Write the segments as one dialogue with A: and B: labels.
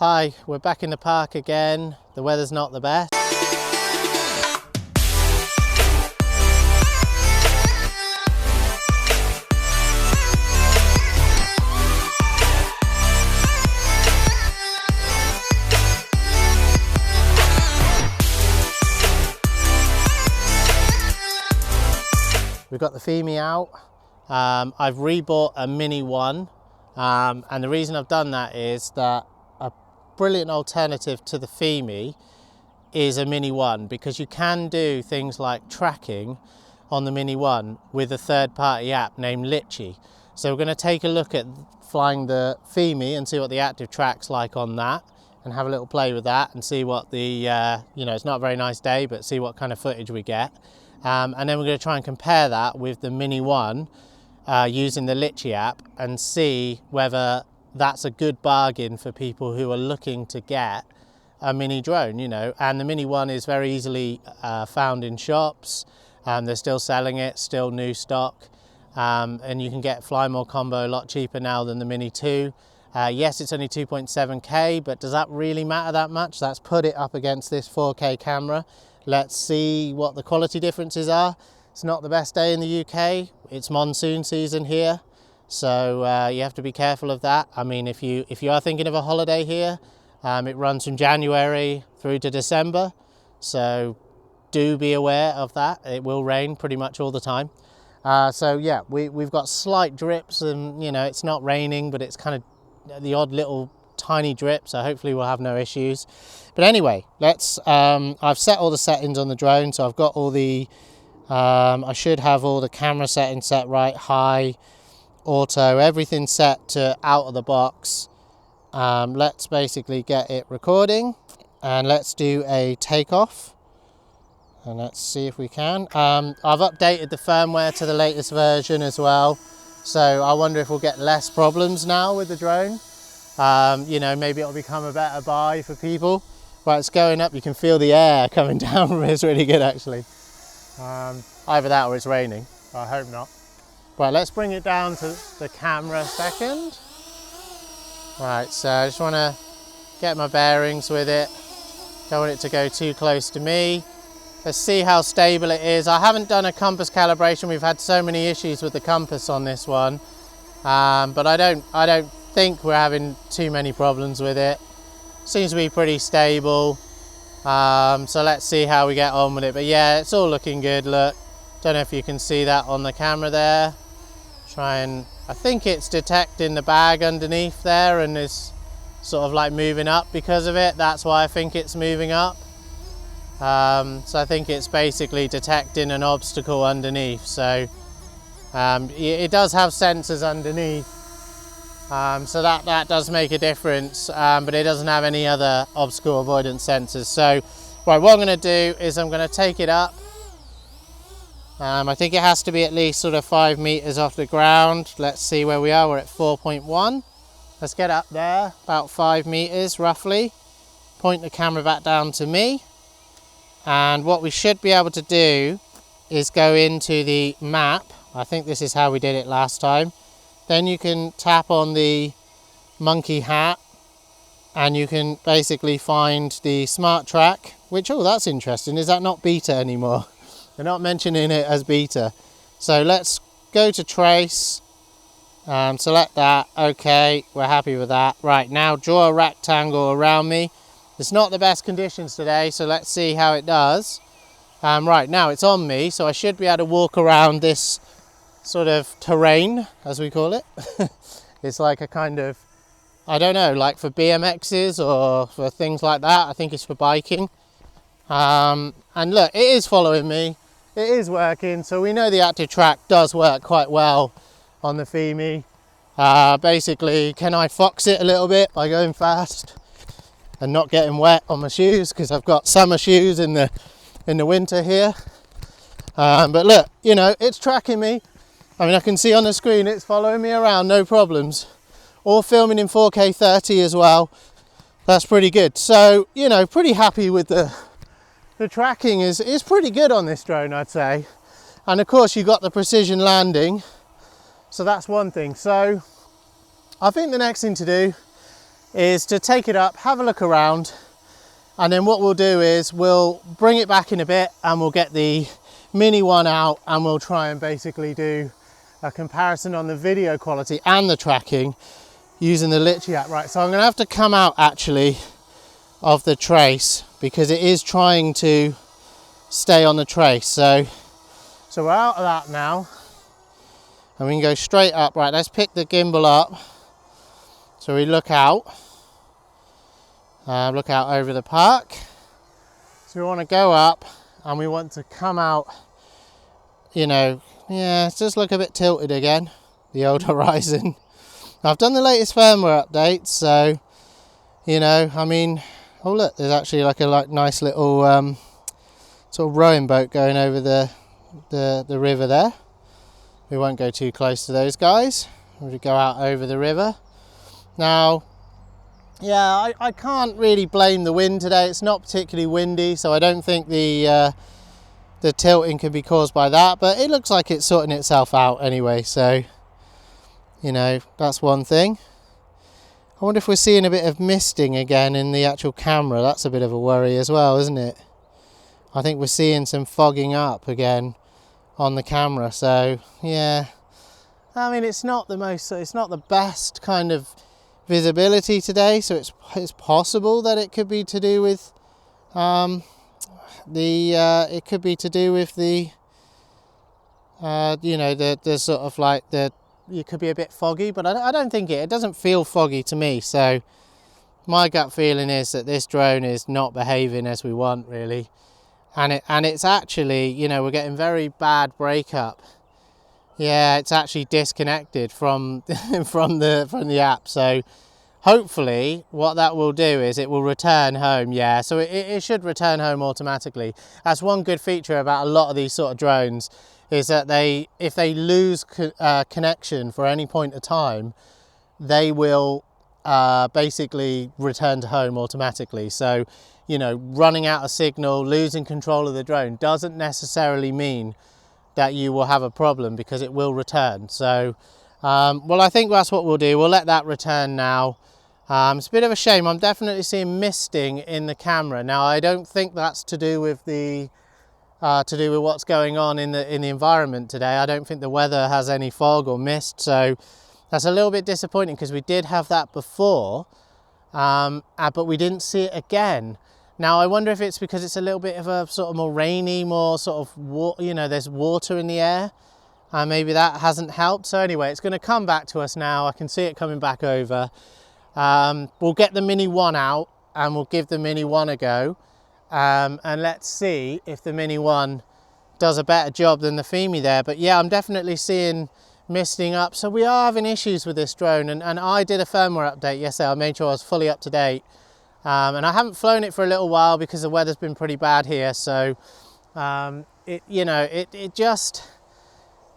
A: Hi, we're back in the park again. The weather's not the best. We've got the Fimi out. I've rebought a Mini 1, and the reason I've done that is that a brilliant alternative to the Fimi is a Mini 1, because you can do things like tracking on the Mini 1 with a third-party app named Litchi. So we're going to take a look at flying the Fimi and see what the active track's like on that, and have a little play with that and see what the, it's not a very nice day, but see what kind of footage we get. And then we're going to try and compare that with the Mini 1 using the Litchi app and see whether that's a good bargain for people who are looking to get a mini drone, and the Mini 1 is very easily found in shops. They're still selling it, still new stock, and you can get Fly More combo a lot cheaper now than the Mini 2. Yes, it's only 2.7K, but does that really matter that much? Let's put it up against this 4K camera. Let's see what the quality differences are. It's not the best day in the UK. It's monsoon season here, so you have to be careful of that. I mean, if you are thinking of a holiday here, it runs from January through to December, so do be aware of that. It will rain pretty much all the time. So yeah, we've got slight drips, and it's not raining, but it's kind of the odd little tiny drip, so hopefully we'll have no issues. But anyway, I've set all the settings on the drone, so I've got all the I should have all the camera settings set right, high, auto, everything set to out of the box. Let's basically get it recording, and let's do a takeoff, and let's see if we can. I've updated the firmware to the latest version as well, so I wonder if we'll get less problems now with the drone. Maybe it'll become a better buy for people. Right, it's going up. You can feel the air coming down from it. It's really good, actually. Either that or it's raining. I hope not. Right, let's bring it down to the camera a second. Right, so I just want to get my bearings with it. Don't want it to go too close to me. Let's see how stable it is. I haven't done a compass calibration. We've had so many issues with the compass on this one, but I don't think we're having too many problems with it. Seems to be pretty stable, so let's see how we get on with it. But yeah, it's all looking good. Look, don't know if you can see that on the camera there. I think it's detecting the bag underneath there and is sort of like moving up because of it. That's why I think it's moving up. So I think it's basically detecting an obstacle underneath. So it does have sensors underneath. So that does make a difference, but it doesn't have any other obstacle avoidance sensors. So right, what I'm going to do is I'm going to take it up. I think it has to be at least sort of 5 meters off the ground. Let's see where we are. We're at 4.1. Let's get up there, about 5 meters roughly. Point the camera back down to me. And what we should be able to do is go into the map. I think this is how we did it last time. Then you can tap on the monkey hat and you can basically find the smart track, which, oh, that's interesting. Is that not beta anymore? They're not mentioning it as beta. So let's go to trace, select that. Okay, we're happy with that. Right, now draw a rectangle around me. It's not the best conditions today, so let's see how it does. Right, now it's on me, so I should be able to walk around this sort of terrain, as we call it. It's like a kind of, I don't know, like for BMXs or for things like that. I think it's for biking. And look, it is following me. It is working, so we know the active track does work quite well on the Fimi. Basically, can I fox it a little bit by going fast and not getting wet on my shoes, because I've got summer shoes in the winter here. But look, it's tracking me. I mean, I can see on the screen it's following me around, no problems. All filming in 4K 30 as well. That's pretty good. So, pretty happy with the tracking is pretty good on this drone, I'd say. And of course, you've got the precision landing. So that's one thing. So I think the next thing to do is to take it up, have a look around, and then what we'll do is we'll bring it back in a bit and we'll get the Mini one out and we'll try and basically do a comparison on the video quality and the tracking using the Litchi app. Right, so I'm going to have to come out actually of the trace because it is trying to stay on the trace. So we're out of that now and we can go straight up. Right, let's pick the gimbal up. So we look out over the park. So we want to go up and we want to come out, you know, yeah, it's just look a bit tilted again, the old horizon. I've done the latest firmware update, so, you know, I mean, oh look, there's actually like a nice little sort of rowing boat going over the river there. We won't go too close to those guys. We'll go out over the river. Now, yeah, I can't really blame the wind today. It's not particularly windy, so I don't think the tilting could be caused by that, but it looks like it's sorting itself out anyway, so, you know, that's one thing. I wonder if we're seeing a bit of misting again in the actual camera. That's a bit of a worry as well, isn't it? I think we're seeing some fogging up again on the camera, so yeah. I mean, it's not the best kind of visibility today, so it's possible that it could be to do with it could be to do with the you know, the sort of like it could be a bit foggy, but I don't think it doesn't feel foggy to me. So my gut feeling is that this drone is not behaving as we want, really, and it's actually, you know, we're getting very bad breakup. Yeah, it's actually disconnected from from the app. So hopefully what that will do is it will return home. Yeah, so it should return home automatically. That's one good feature about a lot of these sort of drones, is that if they lose connection for any point of time, they will basically return to home automatically. So, you know, running out of signal, losing control of the drone doesn't necessarily mean that you will have a problem, because it will return. So well, I think that's what we'll do. We'll let that return now. It's a bit of a shame. I'm definitely seeing misting in the camera now. I don't think that's to do with what's going on in the environment today. I don't think the weather has any fog or mist, so that's a little bit disappointing, because we did have that before, but we didn't see it again. Now I wonder if it's because it's a little bit of a sort of more rainy, more sort of, you know, there's water in the air, and maybe that hasn't helped. So anyway, it's going to come back to us now. I can see it coming back over. We'll get the Mini 1 out and we'll give the Mini 1 a go, and let's see if the Mini 1 does a better job than the Fimi there. But yeah, I'm definitely seeing misting up, so we are having issues with this drone, and I did a firmware update yesterday. I made sure I was fully up to date, and I haven't flown it for a little while because the weather's been pretty bad here. So it just,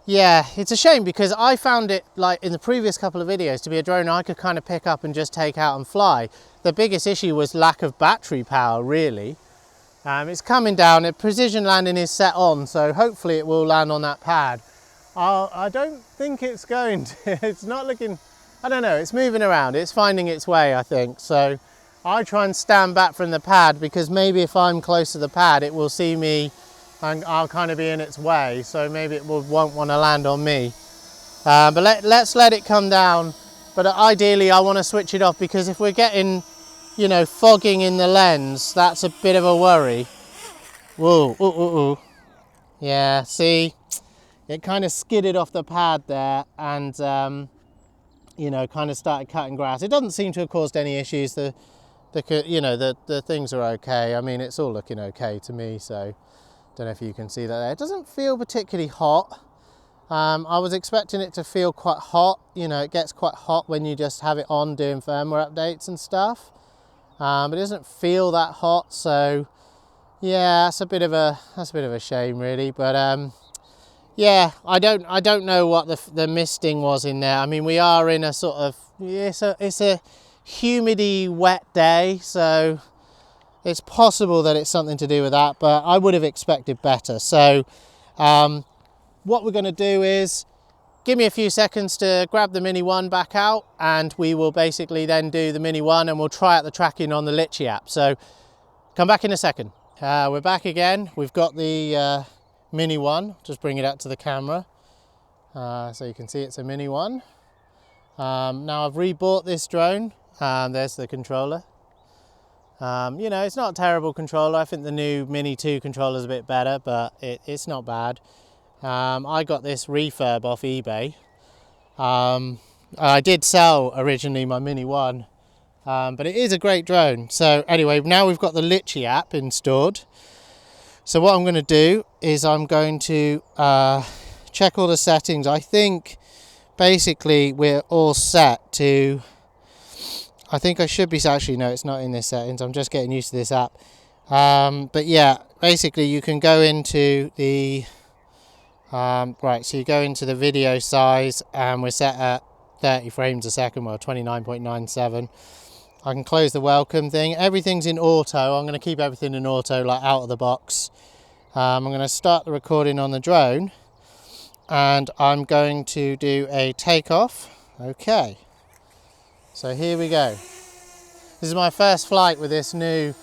A: yeah, it's a shame, because I found it, like in the previous couple of videos, to be a drone I could kind of pick up and just take out and fly. The biggest issue was lack of battery power, really. It's coming down, precision landing is set on, so hopefully it will land on that pad. I don't think it's going to, it's not looking, I don't know, it's moving around, it's finding its way, I think. So I try and stand back from the pad, because maybe if I'm close to the pad it will see me and I'll kind of be in its way, so maybe it won't want to land on me. But let's let it come down. But ideally I want to switch it off, because if we're getting, you know, fogging in the lens, that's a bit of a worry. Whoa, ooh, ooh, ooh. Yeah, see, it kind of skidded off the pad there, and you know, kind of started cutting grass. It doesn't seem to have caused any issues. The things are okay. I mean, it's all looking okay to me, so don't know if you can see that there. It doesn't feel particularly hot. I was expecting it to feel quite hot. You know, it gets quite hot when you just have it on doing firmware updates and stuff, but it doesn't feel that hot. So yeah, that's a bit of a shame, really. But yeah, I don't know what the misting was in there. I mean, we are in a sort of, it's a humidity, wet day, so it's possible that it's something to do with that, but I would have expected better. So what we're going to do is give me a few seconds to grab the Mini 1 back out, and we will basically then do the Mini 1 and we'll try out the tracking on the Litchi app. So come back in a second. We're back again. We've got the Mini 1, just bring it up to the camera. So you can see it's a Mini 1. Now I've rebought this drone. There's the controller. You know, it's not a terrible controller. I think the new Mini 2 controller is a bit better, but it's not bad. I got this refurb off eBay. I did sell originally my Mini 1, but it is a great drone. So anyway, now we've got the Litchi app installed. So what I'm going to do is I'm going to check all the settings. I think basically we're all set to, I think I should be, actually no, it's not in this settings, I'm just getting used to this app. But yeah, basically you can go into the, right, so you go into the video size, and we're set at 30 frames a second, well 29.97. I can close the welcome thing, everything's in auto. I'm going to keep everything in auto, like out of the box. I'm going to start the recording on the drone, and I'm going to do a takeoff. Okay, so here we go. This is my first flight with this new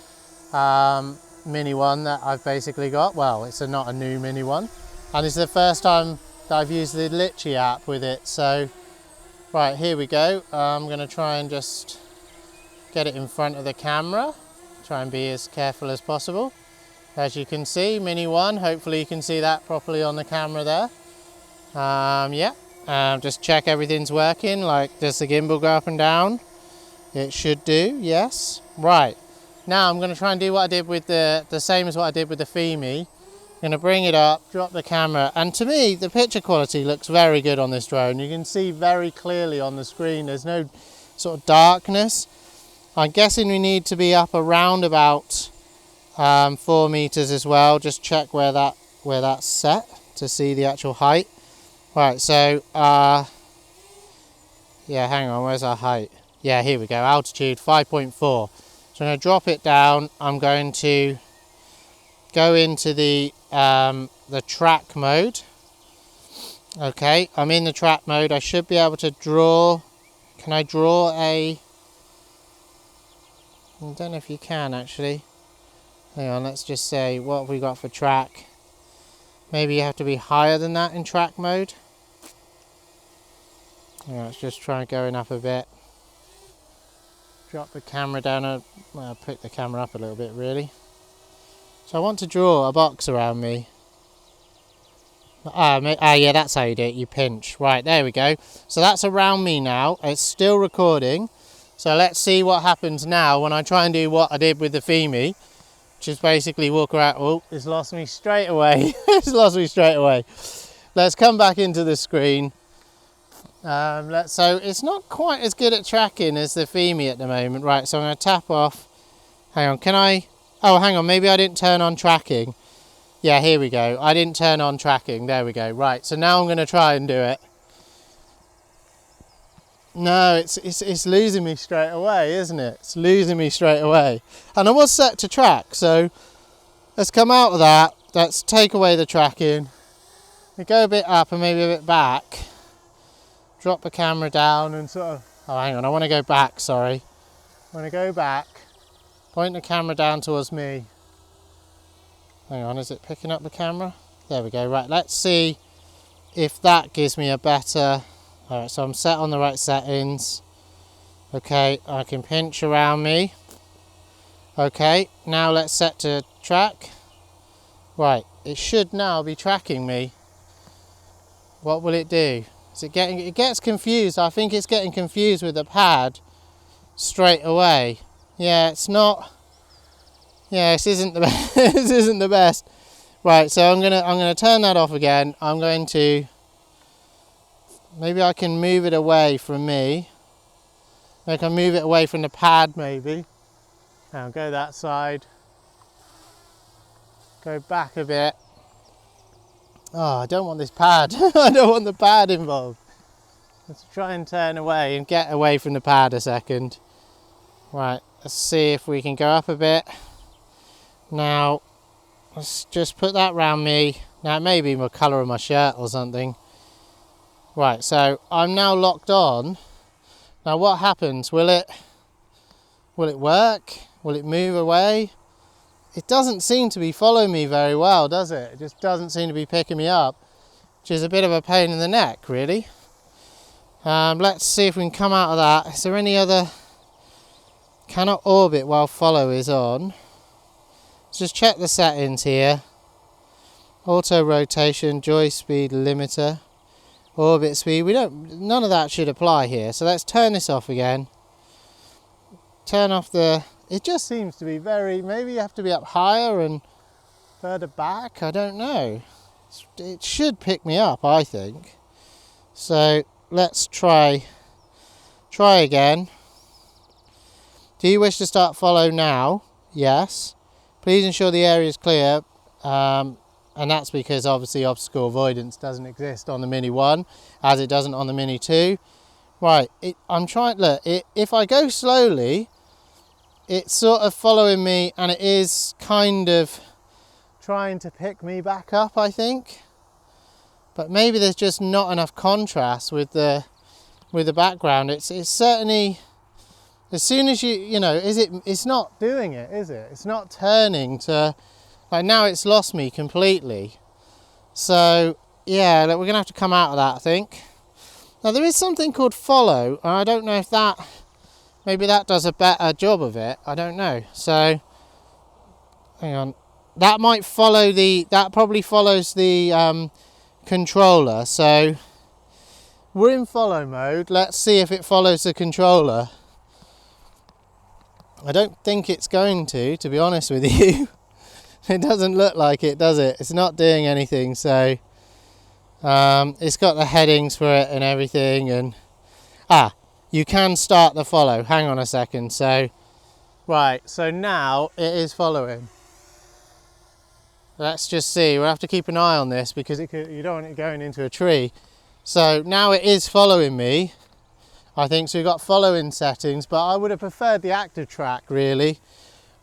A: Mini 1 that I've basically got. Well, it's not a new Mini 1, and this is the first time that I've used the Litchi app with it. So right, here we go. I'm going to try and just get it in front of the camera, try and be as careful as possible. As you can see, Mini 1, hopefully you can see that properly on the camera there. Yeah, just check everything's working. Like, does the gimbal go up and down? It should do, yes. Right, now I'm going to try and do what I did with the same as what I did with the Fimi. I'm going to bring it up, drop the camera, and to me the picture quality looks very good on this drone. You can see very clearly on the screen, there's no sort of darkness. I'm guessing we need to be up around about 4 meters as well. Just check where that's set to see the actual height. Right, so yeah, hang on, where's our height? Yeah, here we go, altitude 5.4. So I'm going to drop it down. I'm going to go into the track mode. Okay, I'm in the track mode. I should be able to draw. Can I draw a? I don't know if you can actually. Hang on, let's just say, what have we got for track? Maybe you have to be higher than that in track mode. Yeah, let's just try going up a bit. Drop the camera down, well, pick the camera up a little bit really. So I want to draw a box around me. Yeah, that's how you do it, you pinch. Right, there we go. So that's around me now, it's still recording. So let's see what happens now when I try and do what I did with the Fimi, which is basically walk around. Oh, it's lost me straight away. It's lost me straight away. Let's come back into the screen. So it's not quite as good at tracking as the Fimi at the moment. Right, so I'm going to tap off. Hang on, can I? Oh, hang on, maybe I didn't turn on tracking. Yeah, here we go. I didn't turn on tracking. There we go. Right, so now I'm going to try and do it. No, it's losing me straight away, isn't it? It's losing me straight away. And I was set to track, so let's come out of that. Let's take away the tracking. We go a bit up and maybe a bit back. Drop the camera down and sort of... Oh, hang on, I want to go back, sorry. I want to go back. Point the camera down towards me. Hang on, is it picking up the camera? There we go. Right, let's see if that gives me a better... Alright, so I'm set on the right settings. Okay, I can pinch around me. Okay, now let's set to track. Right, it should now be tracking me. What will it do? Is it getting... It gets confused. I think it's getting confused with the pad straight away. Yeah, it's not... Yeah, this isn't the best. This isn't the best. Right, so I'm gonna turn that off again. I'm going to... Maybe I can move it away from me. I can move it away from the pad maybe. Now go that side. Go back a bit. Oh, I don't want this pad. I don't want the pad involved. Let's try and turn away and get away from the pad a second. Right, let's see if we can go up a bit. Now, let's just put that round me. Now it may be the colour of my shirt or something. Right, so I'm now locked on. Now what happens? Will it work? Will it move away? It doesn't seem to be following me very well, does it? It just doesn't seem to be picking me up, which is a bit of a pain in the neck, really. Let's see if we can come out of that. Is there any other? Cannot orbit while follow is on. Let's just check the settings here. Auto rotation, joy speed limiter, orbit speed. None of that should apply here. So let's turn this off again. Turn off the, it just seems to be very, maybe you have to be up higher and further back. I don't know. It should pick me up, I think. So let's try again. Do you wish to start follow now? Yes. Please ensure the area is clear. And that's because obviously obstacle avoidance doesn't exist on the Mini 1 as it doesn't on the Mini 2. Right, I'm trying, look, if I go slowly, it's sort of following me and it is kind of trying to pick me back up, I think. But maybe there's just not enough contrast with the background. It's certainly, as soon as it's not doing it, is it? It's not turning to, like now it's lost me completely. So yeah, we're gonna have to come out of that, I think. Now there is something called follow, and I don't know if maybe that does a better job of it. I don't know. So hang on, that probably follows the controller. So we're in follow mode. Let's see if it follows the controller. I don't think it's going to be honest with you. It doesn't look like it, does it? It's not doing anything. So it's got the headings for it and everything, and you can start the follow. Hang on a second. So right, so now it is following. Let's just see. We'll have to keep an eye on this because you don't want it going into a tree. So now it is following me, I think. So we've got following settings, but I would have preferred the active track really,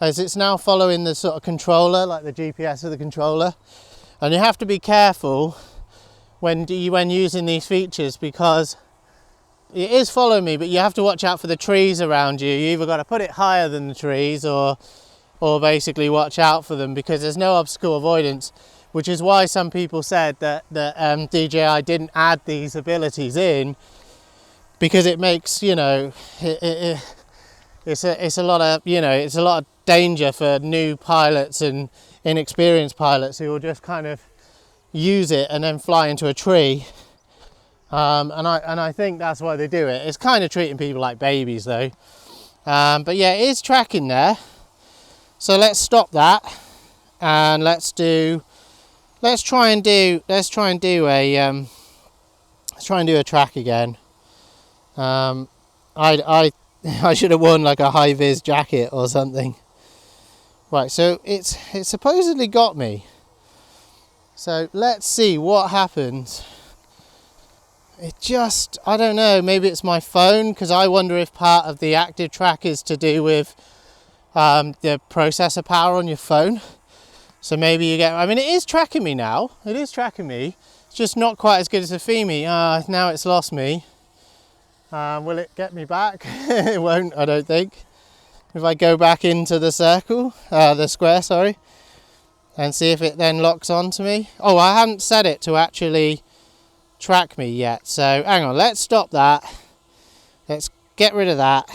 A: as it's now following the sort of controller, like the GPS of the controller. And you have to be careful when using these features, because it is following me, but you have to watch out for the trees around you. You either got to put it higher than the trees or basically watch out for them, because there's no obstacle avoidance, which is why some people said that DJI didn't add these abilities in, because it makes, it's a lot of danger for new pilots and inexperienced pilots who will just kind of use it and then fly into a tree. And I think that's why they do it. It's kind of treating people like babies though. But yeah, it is tracking there. So let's stop that and let's try and do a track again. I should have worn like a high vis jacket or something. Right, so it's supposedly got me. So let's see what happens. I don't know, maybe it's my phone, because I wonder if part of the active track is to do with the processor power on your phone. So maybe you get, I mean, it is tracking me now. It is tracking me. It's just not quite as good as the Fimi. Now it's lost me. Will it get me back? It won't, I don't think. If I go back into the circle, the square, sorry, and see if it then locks onto me. Oh, I haven't set it to actually track me yet. So hang on, let's stop that. Let's get rid of that.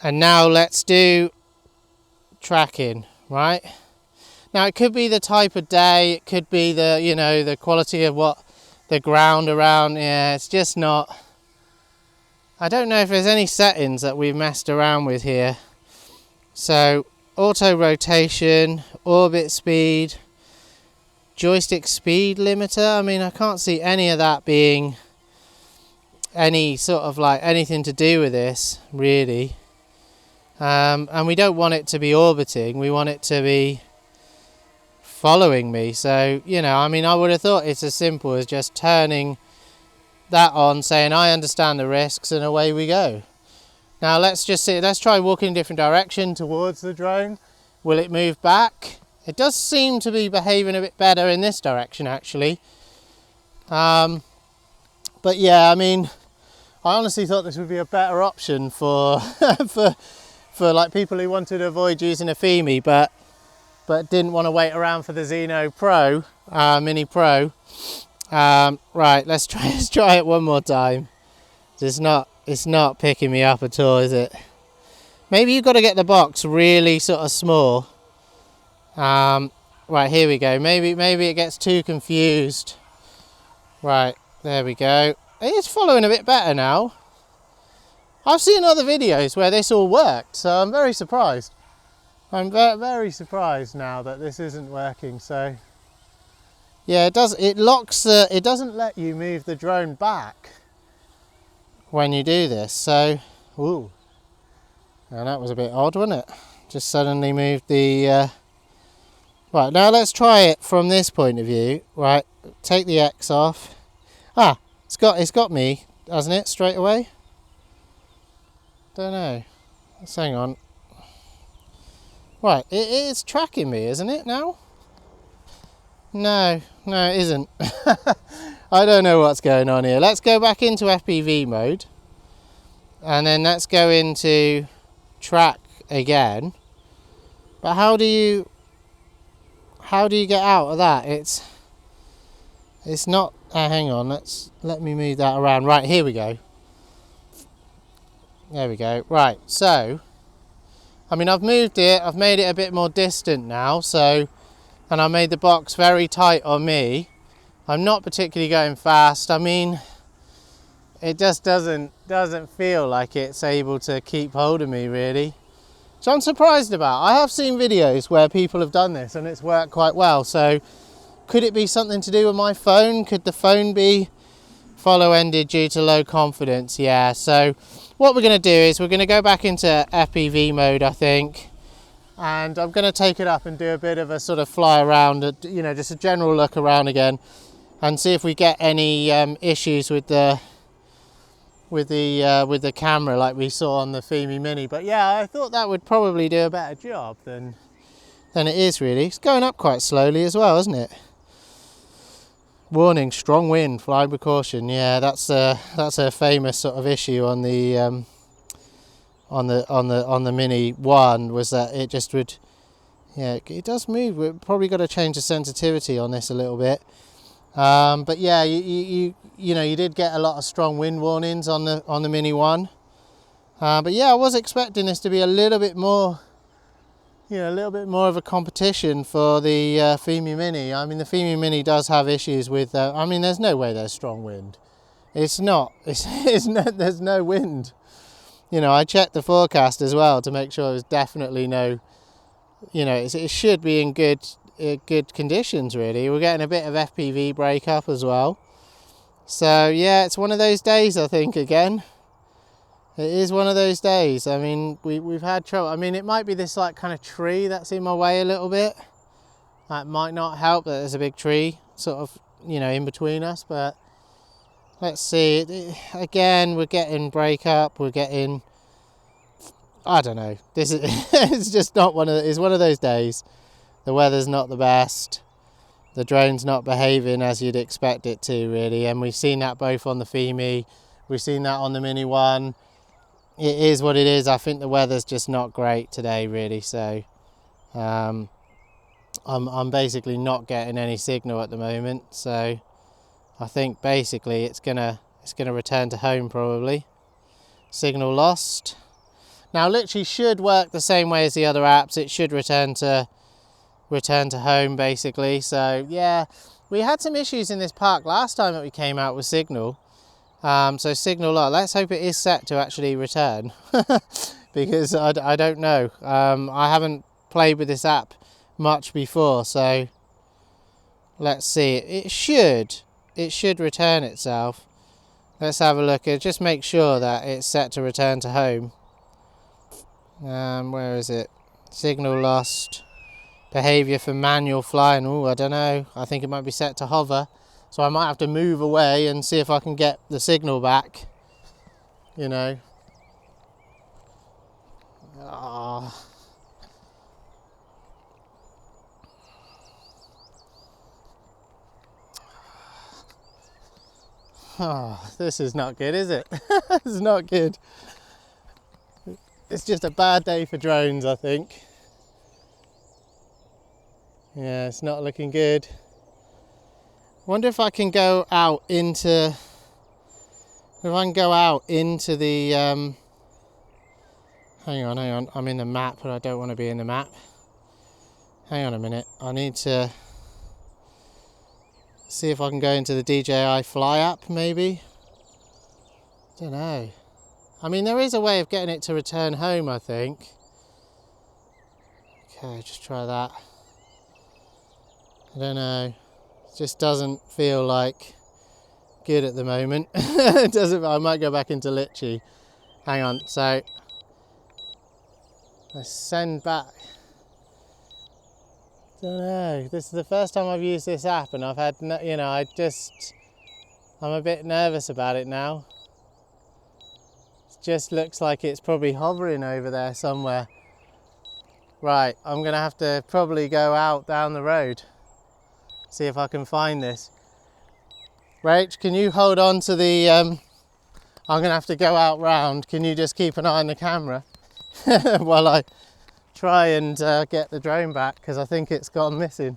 A: And now let's do tracking, right? Now it could be the type of day, it could be the quality of what the ground around. Yeah, it's just not. I don't know if there's any settings that we've messed around with here. So auto rotation, orbit speed, joystick speed limiter. I mean, I can't see any of that being any sort of like anything to do with this really. And we don't want it to be orbiting, we want it to be following me. So, I mean, I would have thought it's as simple as just turning that on, saying I understand the risks, and away we go. Now let's just see, let's try walking in a different direction towards the drone. Will it move back? It does seem to be behaving a bit better in this direction actually. But yeah, I mean, I honestly thought this would be a better option for for like people who wanted to avoid using a Fimi, but didn't want to wait around for the Zino Pro, Mini Pro. Right, let's try it one more time. It's not picking me up at all, is it? Maybe you've got to get the box really sort of small. Right, here we go. Maybe it gets too confused. Right, there we go. It's following a bit better now. I've seen other videos where this all worked, so I'm very surprised. I'm very surprised now that this isn't working. So yeah, it locks it doesn't let you move the drone back when you do this. So, ooh, and that was a bit odd, wasn't it? Just suddenly moved the right, now let's try it from this point of view. Right, take the X off. Ah, it's got me, hasn't it, straight away? Don't know. Let's hang on. Right, it's tracking me, isn't it now? No, it isn't. I don't know what's going on here. Let's go back into FPV mode, and then let's go into track again. But how do you get out of that? It's not. Hang on. Let me move that around. Right, here we go. There we go. Right, so I mean, I've moved it. I've made it a bit more distant now. So, and I made the box very tight on me. I'm not particularly going fast. I mean, it just doesn't feel like it's able to keep hold of me really. So I'm surprised about. I have seen videos where people have done this and it's worked quite well. So could it be something to do with my phone? Could the phone be follow ended due to low confidence? Yeah, so what we're going to do is we're going to go back into FPV mode, I think, and I'm going to take it up and do a bit of a sort of fly around, you know, just a general look around again, and see if we get any issues with the camera like we saw on the Fimi Mini. But yeah, I thought that would probably do a better job than it is really. It's going up quite slowly as well, isn't it? Warning: strong wind, fly with caution. Yeah, that's a famous sort of issue on the Mini 1, was that it just would, yeah, it does move. We've probably got to change the sensitivity on this a little bit. But yeah, you know, you did get a lot of strong wind warnings on the Mini 1. But yeah, I was expecting this to be a little bit more, you know, a little bit more of a competition for the Fimi Mini. I mean, the Fimi Mini does have issues with, I mean, there's no way there's strong wind. It's not. There's no wind. You know, I checked the forecast as well to make sure there's definitely no, you know, it should be in good conditions really. We're getting a bit of FPV breakup as well. So yeah, it's one of those days, I think, again. It is one of those days. I mean, we've had trouble. I mean, it might be this like kind of tree that's in my way a little bit. That might not help that there's a big tree sort of, you know, in between us, but let's see. Again, we're getting breakup. We're getting, I don't know. This is it's just not it's one of those days. The weather's not the best. The drone's not behaving as you'd expect it to really, and we've seen that both on the Fimi. We've seen that on the Mini 1. It is what it is. I think the weather's just not great today really, so I'm basically not getting any signal at the moment, so I think basically it's gonna return to home probably. Signal lost. Now litchi should work the same way as the other apps. It should return to home basically. So yeah, we had some issues in this park last time that we came out with signal. So signal lost. Let's hope it is set to actually return because I don't know. I haven't played with this app much before, so let's see. It should return itself. Let's have a look. Just make sure that it's set to return to home. Where is it? Signal lost. Behavior for manual flying. Oh, I don't know. I think it might be set to hover. So I might have to move away and see if I can get the signal back, you know. Oh. Oh, this is not good, is it? It's not good. It's just a bad day for drones, I think. Yeah, it's not looking good. Wonder if I can go out into, the, hang on, I'm in the map, but I don't want to be in the map. Hang on a minute, I need to see if I can go into the DJI Fly app, maybe. Don't know. I mean, there is a way of getting it to return home, I think. Okay, just try that. I don't know. It just doesn't feel like good at the moment. It doesn't. I might go back into litchi. Hang on. So let's send back. Don't know. This is the first time I've used this app, and I've had, you know, I'm a bit nervous about it now. Just looks like it's probably hovering over there somewhere. Right, I'm gonna have to probably go out down the road, see if I can find this. Rach, can you hold on to the, I'm gonna have to go out round. Can you just keep an eye on the camera while I try and get the drone back, because I think it's gone missing.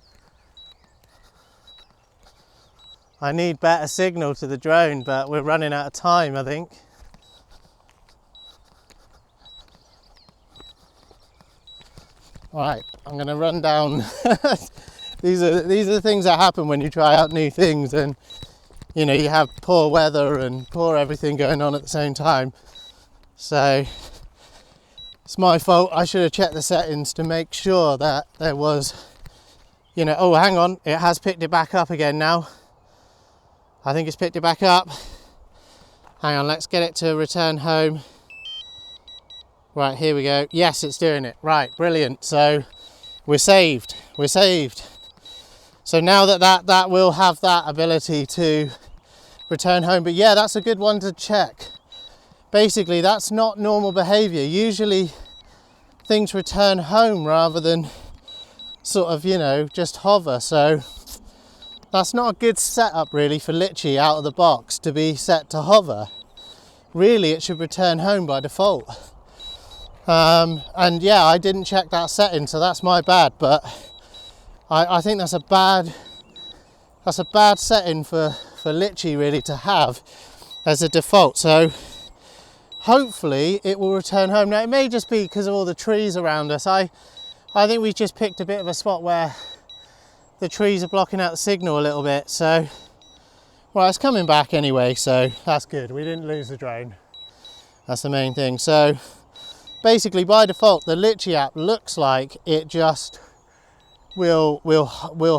A: I need better signal to the drone, but we're running out of time, I think. Right, I'm going to run down. These are the things that happen when you try out new things, and you know, you have poor weather and poor everything going on at the same time. So it's my fault. I should have checked the settings to make sure that there was, you know, oh, hang on, it has picked it back up again now. I think it's picked it back up. Hang on, let's get it to return home. Right, here we go. Yes, it's doing it. Right, brilliant. So we're saved. We're saved. So now that will have that ability to return home. But yeah, that's a good one to check. Basically, that's not normal behavior. Usually things return home rather than sort of, you know, just hover. So that's not a good setup really for litchi out of the box to be set to hover. Really, it should return home by default. And yeah, I didn't check that setting, so that's my bad, but I think that's a bad setting for litchi really to have as a default. So hopefully it will return home. Now it may just be because of all the trees around us. I think we just picked a bit of a spot where the trees are blocking out the signal a little bit. So, well, it's coming back anyway, so that's good. We didn't lose the drone. That's the main thing. So basically, by default, the litchi app looks like it just will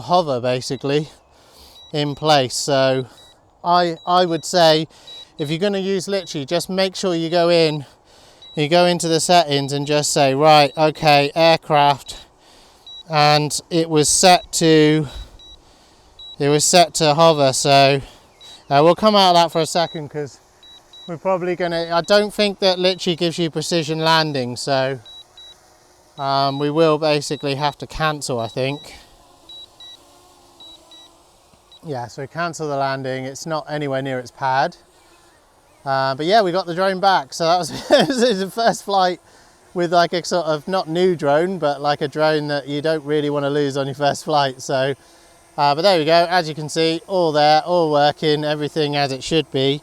A: hover basically in place. So I would say, if you're going to use litchi, just make sure you go into the settings and just say, right, okay, aircraft, and it was set to hover. So we'll come out of that for a second, because we're probably gonna, I don't think that litchi gives you precision landing, so we will basically have to cancel, I think. Yeah, so cancel the landing. It's not anywhere near its pad. But yeah, we got the drone back. So that was the first flight with like a sort of not new drone, but like a drone that you don't really want to lose on your first flight. So, but there we go. As you can see, all there, all working, everything as it should be.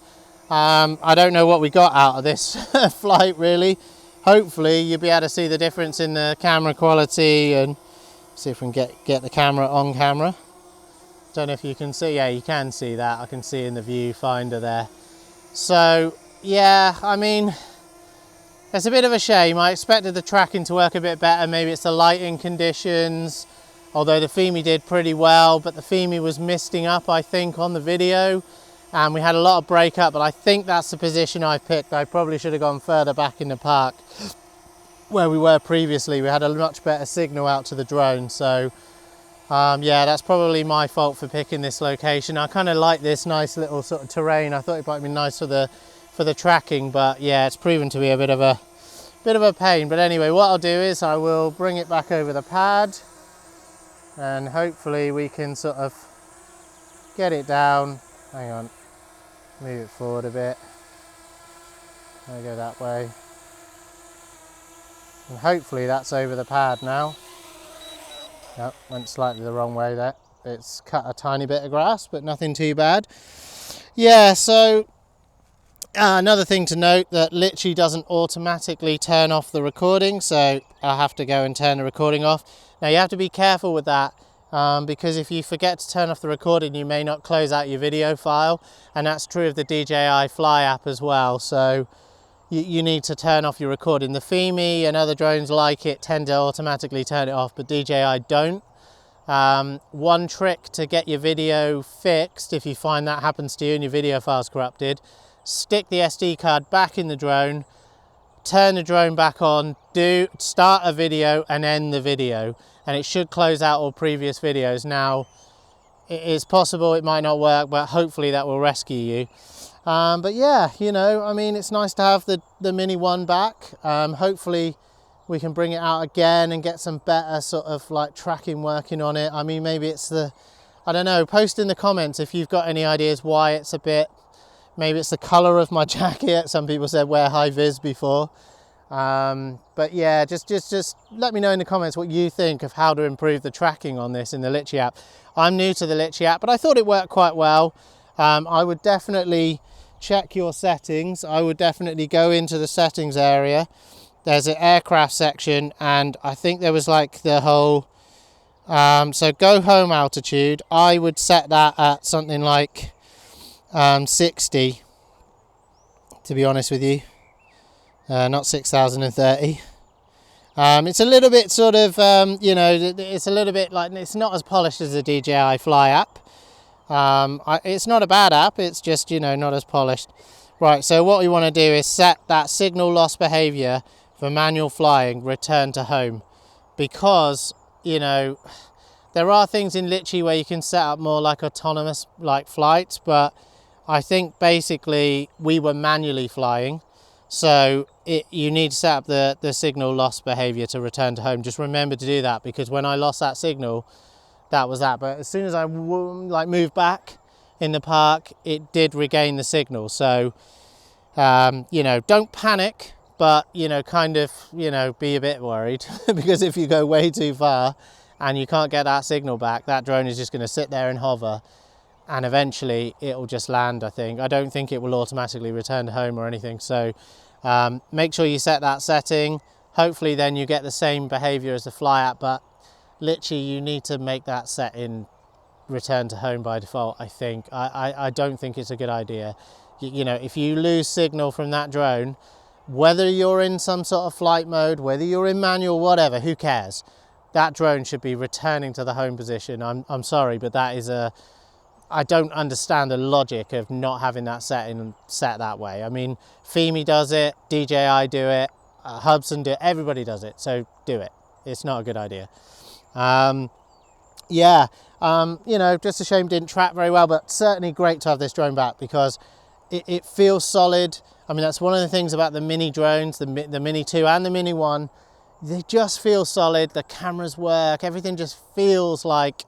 A: I don't know what we got out of this flight really. Hopefully you'll be able to see the difference in the camera quality, and see if we can get the camera on camera. Don't know if you can see. Yeah, you can see that. I can see in the viewfinder there. So yeah, I mean, it's a bit of a shame. I expected the tracking to work a bit better. Maybe it's the lighting conditions, although the Fimi did pretty well, but the Fimi was misting up, I think, on the video, and we had a lot of break up, but I think that's the position I picked. I probably should have gone further back in the park where we were previously. We had a much better signal out to the drone. So yeah, that's probably my fault for picking this location. I kind of like this nice little sort of terrain. I thought it might be nice for the tracking, but yeah, it's proven to be a bit of a pain. But anyway, what I'll do is I will bring it back over the pad, and hopefully we can sort of get it down. Hang on. Move it forward a bit. I go that way. And hopefully that's over the pad now. Yep, went slightly the wrong way there. It's cut a tiny bit of grass, but nothing too bad. Yeah, so another thing to note, that litchi doesn't automatically turn off the recording, so I have to go and turn the recording off. Now you have to be careful with that, because if you forget to turn off the recording, you may not close out your video file, and that's true of the DJI Fly app as well. So you need to turn off your recording. The Fimi and other drones like it tend to automatically turn it off, but DJI don't. One trick to get your video fixed, if you find that happens to you and your video file's corrupted, stick the SD card back in the drone, turn the drone back on, start a video and end the video, and it should close out all previous videos. Now, it's possible it might not work, but hopefully that will rescue you. But yeah, you know, I mean, it's nice to have the Mini 1 back. Hopefully we can bring it out again and get some better sort of like tracking working on it. I mean, maybe it's I don't know, post in the comments if you've got any ideas why it's a bit, maybe it's the color of my jacket. Some people said wear high vis before. But yeah, just let me know in the comments what you think of how to improve the tracking on this in the Litchi app. I'm new to the Litchi app, but I thought it worked quite well. I would definitely check your settings. I would definitely go into the settings area. There's an aircraft section, and I think there was like the whole, so go home altitude. I would set that at something like 60, to be honest with you, not 6030. It's a little bit sort of, you know, it's a little bit like, it's not as polished as the DJI Fly app. It's not a bad app, it's just, you know, not as polished. Right, so what we want to do is set that signal loss behavior for manual flying, return to home, because, you know, there are things in Litchi where you can set up more like autonomous like flights, but I think basically we were manually flying, so you need to set up the signal loss behavior to return to home. Just remember to do that, because when I lost that signal, that was that. But as soon as I like moved back in the park, it did regain the signal. So you know, don't panic, but you know, kind of, you know, be a bit worried because if you go way too far and you can't get that signal back, that drone is just going to sit there and hover, and eventually it'll just land. I think, I don't think it will automatically return to home or anything. So make sure you set that setting. Hopefully then you get the same behavior as the Fly app, but literally you need to make that set in return to home by default. I think I don't think it's a good idea. You know, if you lose signal from that drone, whether you're in some sort of flight mode, whether you're in manual, whatever, who cares? That drone should be returning to the home position. I'm sorry, but that is I don't understand the logic of not having that setting set that way. I mean, Fimi does it, DJI do it, Hubsan do it, everybody does it, so do it. It's not a good idea. Yeah, you know, just a shame it didn't track very well, but certainly great to have this drone back because it feels solid. I mean, that's one of the things about the mini drones, the Mini 2 and the Mini 1. They just feel solid, the cameras work, everything just feels like,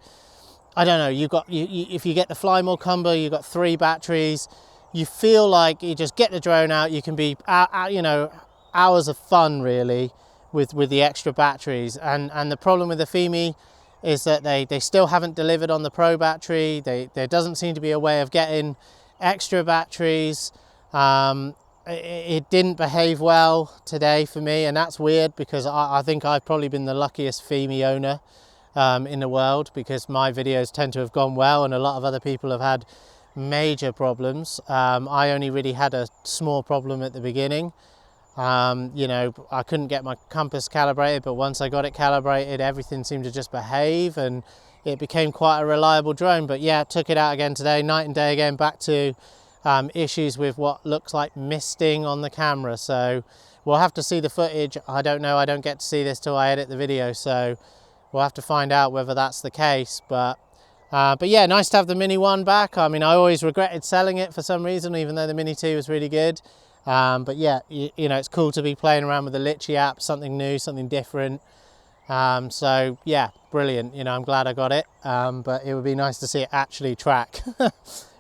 A: I don't know, if you get the Fly More combo, you've got 3 batteries, you feel like you just get the drone out, you can be, you know, hours of fun really with the extra batteries. And the problem with the Fimi is that they still haven't delivered on the Pro battery. There doesn't seem to be a way of getting extra batteries. It didn't behave well today for me, and that's weird because I think I've probably been the luckiest Fimi owner in the world, because my videos tend to have gone well and a lot of other people have had major problems. I only really had a small problem at the beginning. You know, I couldn't get my compass calibrated, but once I got it calibrated, everything seemed to just behave and it became quite a reliable drone. But yeah, took it out again today, night and day again, back to issues with what looks like misting on the camera. So we'll have to see the footage. I don't know, I don't get to see this till I edit the video, so we'll have to find out whether that's the case. But yeah, nice to have the Mini 1 back. I mean, I always regretted selling it for some reason, even though the Mini 2 was really good. But yeah, you know, it's cool to be playing around with the Litchi app, something new, something different. So yeah, brilliant. You know, I'm glad I got it. But it would be nice to see it actually track.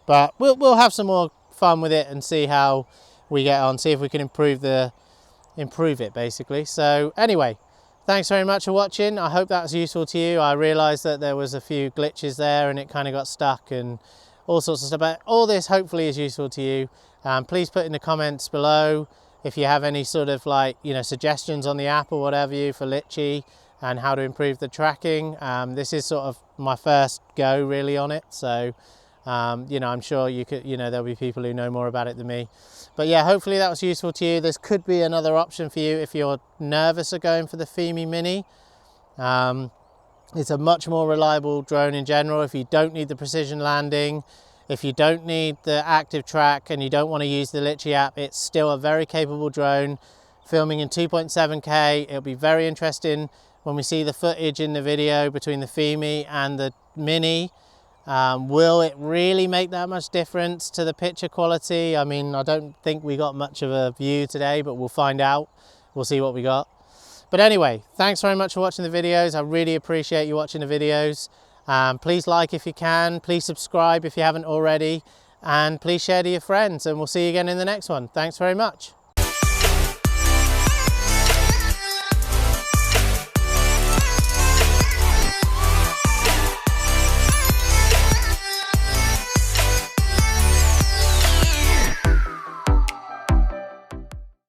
A: But we'll have some more fun with it and see how we get on, see if we can improve it basically. So anyway, thanks very much for watching. I hope that was useful to you. I realized that there was a few glitches there and it kind of got stuck and all sorts of stuff, but all this hopefully is useful to you. Please put in the comments below if you have any sort of like, you know, suggestions on the app or whatever you for litchi and how to improve the tracking. This is sort of my first go really on it, so you know, I'm sure you could, you know, there'll be people who know more about it than me. But yeah, hopefully that was useful to you. This could be another option for you if you're nervous of going for the Fimi Mini. It's a much more reliable drone in general. If you don't need the precision landing, if you don't need the active track and you don't want to use the litchi app, it's still a very capable drone filming in 2.7K. It'll be very interesting when we see the footage in the video between the Fimi and the Mini. Will it really make that much difference to the picture quality? I mean, I don't think we got much of a view today, but we'll find out. We'll see what we got. But anyway, thanks very much for watching the videos. I really appreciate you watching the videos. Please like if you can, please subscribe if you haven't already, and please share to your friends, and we'll see you again in the next one. Thanks very much.